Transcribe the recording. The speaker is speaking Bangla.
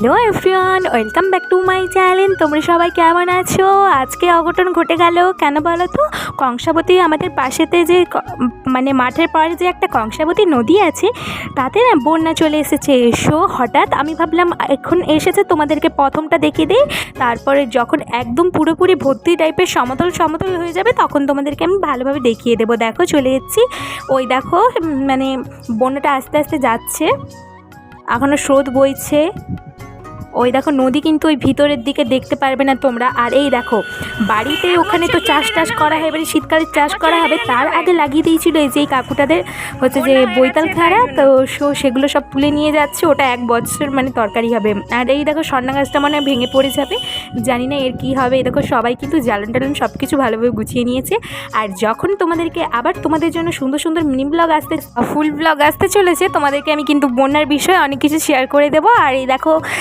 Hello everyone, welcome back to my channel. তোমরা সবাই কেমন আছো? আজকে অঘটন ঘটে গেল। কেন বলো তো? কংসাবতী আমাদের পাশেতে যে মানে মাঠের পরে যে একটা কংসাবতী নদী আছে, তাতে না বন্যা চলে এসেছে। হঠাৎ আমি ভাবলাম এখন এসেছে তোমাদেরকে প্রথমটা দেখিয়ে দিই, তারপরে যখন একদম পুরোপুরি ভর্তি টাইপের সমতল সমতল হয়ে যাবে তখন তোমাদেরকে আমি ভালোভাবে দেখিয়ে দেবো। দেখো চলে এসেছি। ওই দেখো মানে বন্যাটা আস্তে আস্তে যাচ্ছে, এখনও স্রোত বইছে। ওই দেখো নদী কিন্তু ওই ভিতরের দিকে দেখতে পারবে না তোমরা। আর এই দেখো বাড়িতে ওখানে তো চাষ করা হয়, এবারে শীতকালে চাষ করা হবে, তার আগে লাগিয়ে দিয়েছিল এই যে এই কাকুটাদের হচ্ছে যে বৈতাল খাড়া, তো সেগুলো সব তুলে নিয়ে যাচ্ছে। ওটা 1 বছর মানে তরকারি হবে। আর এই দেখো সন্না গাছটা মানে ভেঙে পড়ে যাবে, জানি না এর কী হবে। এই দেখো সবাই কিন্তু জ্বালন টালন সব কিছু ভালোভাবে গুছিয়ে নিয়েছে। আর যখন তোমাদেরকে আবার তোমাদের জন্য সুন্দর সুন্দর মিনি ব্লগ আসতে, ফুল ব্লগ আসতে চলেছে, তোমাদেরকে আমি কিন্তু বন্যার বিষয়ে অনেক কিছু শেয়ার করে দেবো। আর এই দেখো